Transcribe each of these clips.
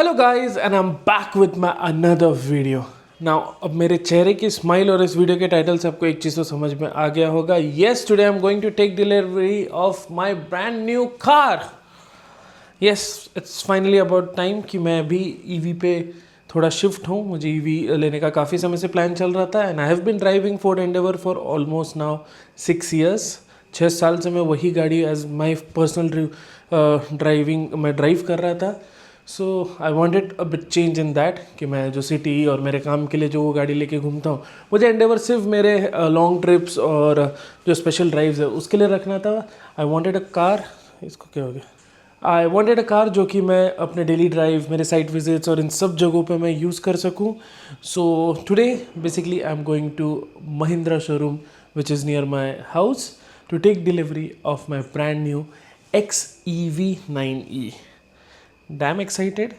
Hello guys and I am back with my another video. Now अब मेरे चेहरे की स्माइल और इस वीडियो के टाइटल से आपको एक चीज़ तो समझ में आ गया होगा। Yes, today I am going to take delivery of my brand new car. Yes, it's finally about time कि मैं भी ईवी पे थोड़ा शिफ्ट हूँ। मुझे ईवी लेने का काफ़ी समय से प्लान चल रहा था and I have been driving Ford Endeavour for almost now 6 years। 6 साल से मैं वही गाड़ी एज माई पर्सनल ड्राइविंग मैं ड्राइव कर रहा था। So I wanted a bit change in that कि मैं जो सिटी और मेरे काम के लिए जो वो गाड़ी लेके घूमता हूँ, मुझे एंडेवर सिर्फ मेरे लॉन्ग ट्रिप्स और जो स्पेशल ड्राइव्स है उसके लिए रखना था। आई वॉन्टेड अ कार, इसको क्या हो गया, आई वॉन्टेड अ कार जो कि मैं अपने डेली ड्राइव, मेरे साइट विजिट्स और इन सब जगहों पे मैं यूज़ कर सकूँ। So today basically I am going to Mahindra showroom which is near my house to take delivery of my brand new XEV9e। Damn excited।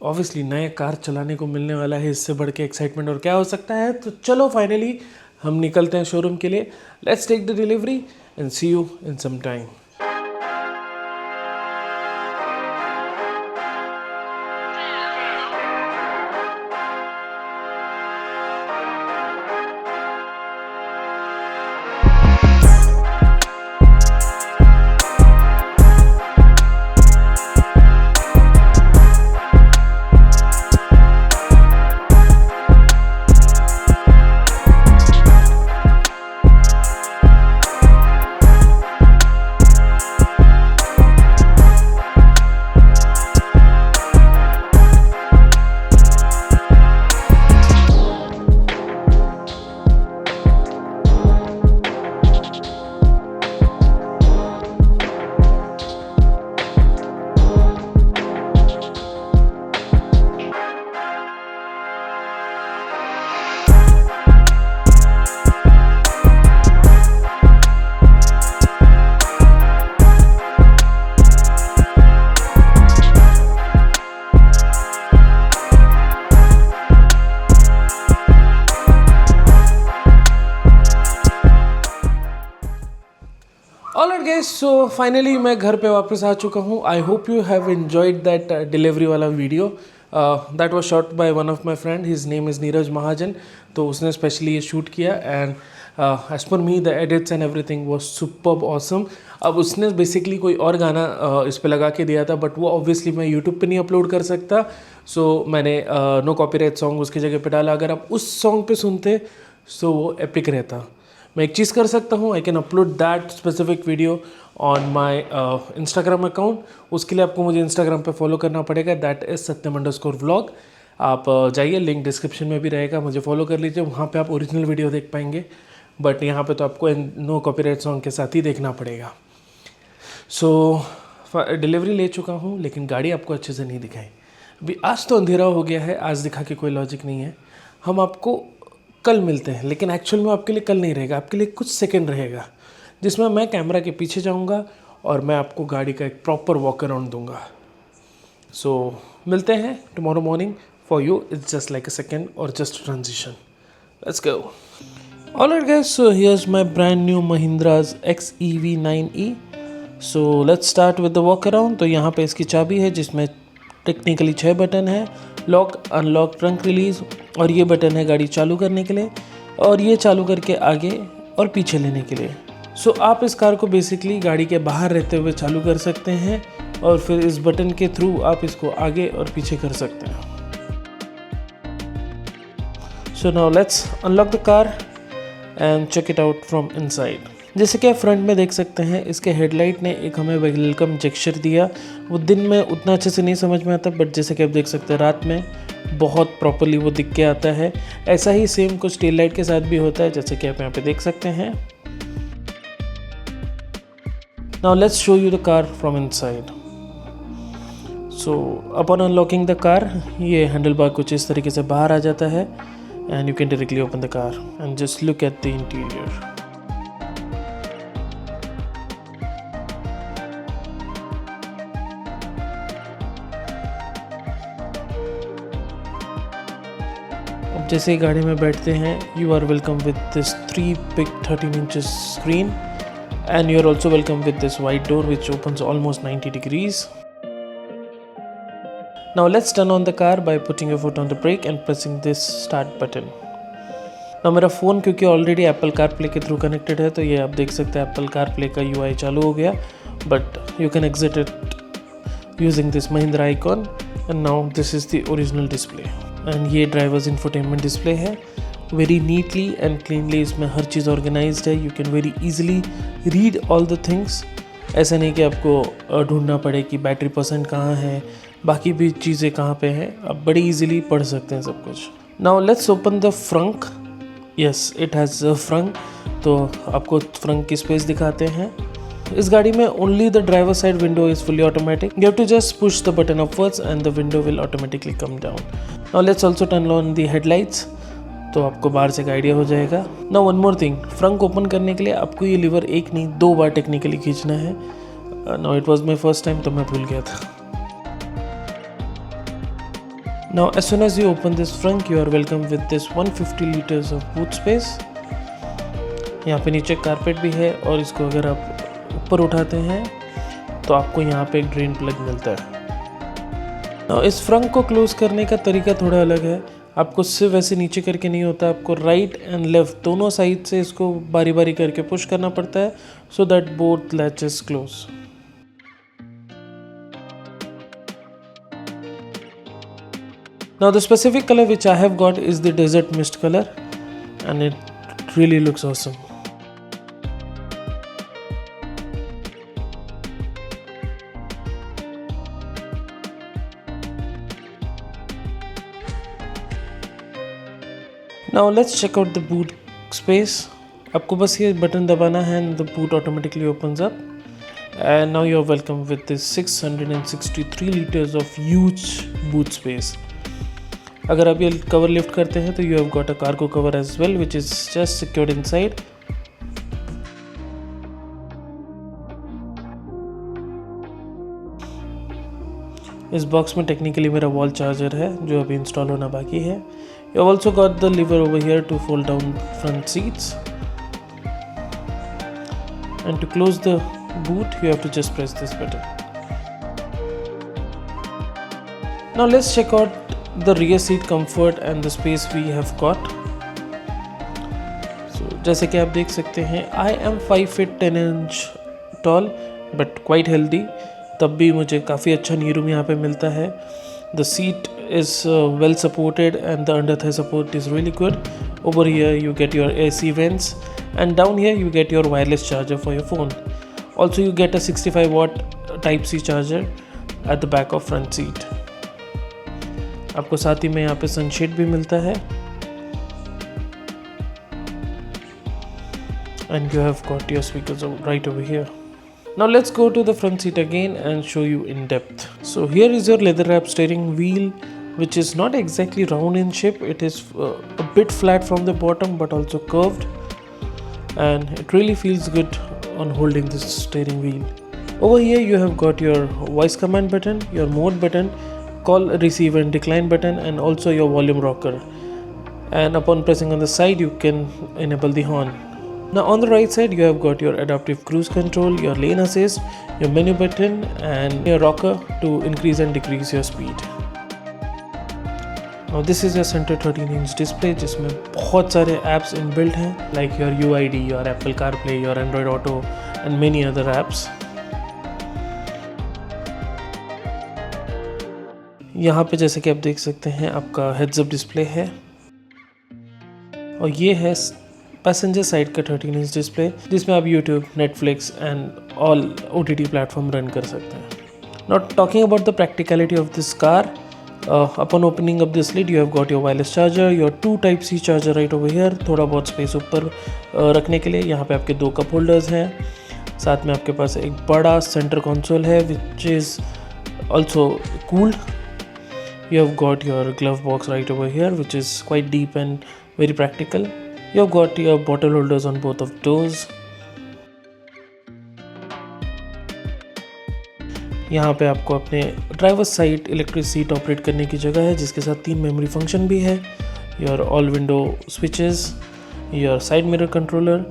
Obviously नया कार चलाने को मिलने वाला है, इससे बढ़ के एक्साइटमेंट और क्या हो सकता है। तो चलो फाइनली हम निकलते हैं शोरूम के लिए। Let's take the delivery and see you in some time. Alright guys, so finally मैं घर पे वापस आ चुका हूँ। I hope you have enjoyed that delivery वाला video. That was shot by one of my friend, his name is Neeraj Mahajan. तो उसने स्पेशली ये शूट किया and as per me the edits and everything was superb awesome. अब उसने basically कोई और गाना इस पे लगा के दिया था, बट वो ऑब्वियसली मैं यूट्यूब पे नहीं अपलोड कर सकता। सो मैंने नो कॉपीराइट सॉन्ग उसकी जगह पे डाला। अगर आप उस सॉन्ग पे सुनते सो वो एपिक रहता। मैं एक चीज़ कर सकता हूँ, I can upload that specific video on my Instagram account. उसके लिए आपको मुझे इंस्टाग्राम पे फॉलो करना पड़ेगा, दैट इज़ satyam_vlog। आप जाइए, लिंक डिस्क्रिप्शन में भी रहेगा, मुझे फॉलो कर लीजिए। वहाँ पे आप ओरिजिनल वीडियो देख पाएंगे, बट यहाँ पे तो आपको नो कॉपीराइट सॉन्ग के साथ ही देखना पड़ेगा। सो डिलीवरी ले चुका हूँ, लेकिन गाड़ी आपको अच्छे से नहीं दिखाई अभी। आज तो अंधेरा हो गया है, आज दिखा के कोई लॉजिक नहीं है। हम आपको कल मिलते हैं, लेकिन एक्चुअल में आपके लिए कल नहीं रहेगा, आपके लिए कुछ सेकंड रहेगा, जिसमें मैं कैमरा के पीछे जाऊंगा और मैं आपको गाड़ी का एक प्रॉपर वॉक अराउंड दूंगा। सो मिलते हैं tomorrow morning. For you it's just like a second और just transition. Let's go. Alright guys, so here's my brand new Mahindra's XEV9e। So let's start with the walk around. तो यहाँ पे इसकी चाबी है, जिसमें टेक्निकली 6 बटन है, लॉक, अनलॉक, ट्रंक रिलीज़, और ये बटन है गाड़ी चालू करने के लिए, और ये चालू करके आगे और पीछे लेने के लिए। सो आप इस कार को बेसिकली गाड़ी के बाहर रहते हुए चालू कर सकते हैं, और फिर इस बटन के थ्रू आप इसको आगे और पीछे कर सकते हैं। So now let's unlock the car and check it out from inside. जैसे कि आप फ्रंट में देख सकते हैं, इसके हेडलाइट ने एक हमें वेलकम जेस्चर दिया। वो दिन में उतना अच्छे से नहीं समझ में आता, बट जैसे कि आप देख सकते हैं रात में बहुत प्रॉपरली वो दिख के आता है। ऐसा ही सेम कुछ टेल लाइट के साथ भी होता है, जैसे कि आप यहाँ पे देख सकते हैं। Now let's show you the car from inside. So upon unlocking the car, ये हैंडल बार कुछ इस तरीके से बाहर आ जाता है and you can directly open the car and just look at the interior. अब जैसे ही गाड़ी में बैठते हैं, you are welcome with this 3 big 13 inches screen and you are also welcome with this wide door which opens almost 90 degrees। Now let's turn on the car by putting your foot on the brake and pressing this start button. Now मेरा phone क्योंकि already Apple CarPlay के through connected है तो ये आप देख सकते हैं एप्पल कारप्ले का UI चालू हो गया, but you can exit it using this Mahindra icon and now this is the original display and ये ड्राइवर्स इंफोटेनमेंट डिस्प्ले है. वेरी नीटली एंड क्लीनली इसमें हर चीज़ ऑर्गेनाइज्ड है. You can very easily read all the things. ऐसा नहीं कि आपको ढूंढना पड़े कि बैटरी परसेंट कहाँ है, बाकी भी चीज़ें कहाँ पे हैं. आप बड़ी इजीली पढ़ सकते हैं सब कुछ. Now let's open the Frank. Yes, it has Frank. तो आपको फ्रंक की स्पेस दिखाते हैं. इस गाड़ी में only the driver side window is fully automatic. You have to just push the button upwards and the window will automatically come down. Now let's also turn on the headlights, तो आपको बाहर से एक आइडिया हो जाएगा. Now one more thing, frunk open करने के लिए आपको ये लीवर एक नहीं 2 बार टेक्निकली खींचना है. Now it was my first time तो मैं भूल गया था. Now as soon as you open this frunk you are welcome with this 150 litres of boot space. यहाँ पे नीचे कारपेट भी है और इसको अगर आप ऊपर उठाते हैं तो आपको यहाँ पे एक ड्रेन प्लग मिलता है. नाउ इस फ्रंक को क्लोज करने का तरीका थोड़ा अलग है. आपको सिर्फ ऐसे नीचे करके नहीं होता, आपको राइट एंड लेफ्ट दोनों साइड से इसको बारी बारी करके पुश करना पड़ता है so that both latches close. Now the specific color which I have got is the desert mist color and it really looks awesome. Now let's check out the boot space. आपको बस ये button दबाना है and the boot automatically opens up. And now you're welcome with this 663 liters of huge boot space. अगर आप ये cover lift करते हैं तो you have got a cargo cover as well which is just secured inside. इस box में technically मेरा wall charger है जो अभी इंस्टॉल होना बाकी है. You have also got the lever over here to fold down front seats. And to close the boot, you have to just press this button. Now let's check out the rear seat comfort and the space we have got. So जैसे कि आप देख सकते हैं, I am 5 feet 10 inch tall, but quite healthy. तब भी मुझे काफ़ी अच्छा नी रूम यहाँ पे मिलता है. The seat is well supported and the under thigh support is really good. Over here you get your AC vents and down here you get your wireless charger for your phone. Also you get a 65 watt type C charger at the back of front seat. आपको साथ ही में यहाँ पे sunshade भी मिलता है. And you have got your speakers right over here. Now let's go to the front seat again and show you in depth. So here is your leather wrap steering wheel which is not exactly round in shape. It is a bit flat from the bottom but also curved and it really feels good on holding this steering wheel. Over here you have got your voice command button, your mode button, call, receive and decline button and also your volume rocker. And upon pressing on the side you can enable the horn. Now on the right side you have got your adaptive cruise control, your lane assist, your menu button and your rocker to increase and decrease your speed. Now this is your center 13-inch display जिसमें बहुत सारे apps inbuilt हैं like your UID, your Apple CarPlay, your Android Auto and many other apps. यहाँ पे जैसे कि आप देख सकते हैं आपका heads up display है और ये है पैसेंजर साइड का 13-inch डिस्प्ले जिसमें आप YouTube, Netflix and all OTT platform run कर सकते हैं. Not talking about the practicality of this car, upon opening of this lid you have got your wireless charger, your 2 Type C charger right over here. थोड़ा बहुत space ऊपर रखने के लिए. यहाँ पे आपके 2 कप होल्डर्स हैं. साथ में आपके पास एक बड़ा सेंटर कंसोल है which is also cooled. You have got your glove box right over here which is quite deep and very practical. You have got your bottle holders on both of doors. यहाँ पे आपको अपने driver side electric seat operate करने की जगह है जिसके साथ 3 मेमोरी फंक्शन भी है. Your all window switches, your side mirror controller.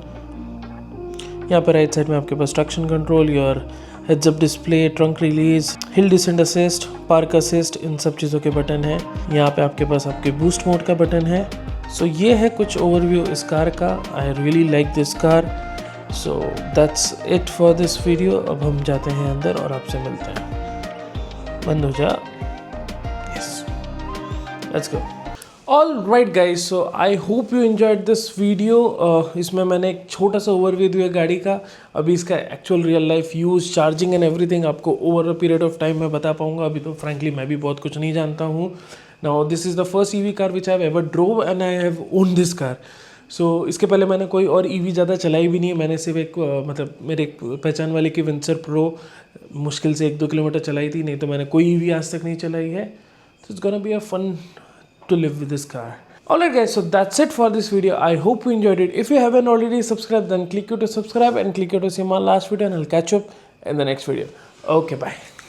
यहाँ पर राइट साइड में आपके पास traction control, your heads up display, trunk release, hill descent assist, park assist, इन सब चीज़ों के बटन हैं। यहाँ पे आपके पास आपके बूस्ट मोड का बटन है। सो ये है कुछ ओवरव्यू इस कार का। I really like this car. So that's it for this video. अब हम जाते हैं अंदर और आपसे मिलते हैं। बंद हो जा। Yes, let's go. All right guys, so I hope you enjoyed this video. इसमें मैंने एक छोटा सा ओवरव्यू दिया गाड़ी का। अभी इसका actual real life use, charging and everything आपको over a period of time मैं बता पाऊंगा। अभी तो फ्रैंकली मैं भी बहुत कुछ नहीं जानता हूँ। Now this is the first EV car which I have ever drove and I have own this car. So इसके पहले मैंने कोई और EV ज़्यादा चलाई भी नहीं है। मैंने सिर्फ एक मतलब मेरे एक पहचान वाले की विंसर प्रो मुश्किल से 1-2 किलोमीटर चलाई थी, नहीं तो मैंने कोई EV आज तक नहीं चलाई है। So it's gonna be a fun to live with this car. Alright guys, so that's it for this video. I hope you enjoyed it. If you haven't already subscribed, then click here to subscribe and click here to see my last video, and I'll catch you up in the next video. Okay, bye.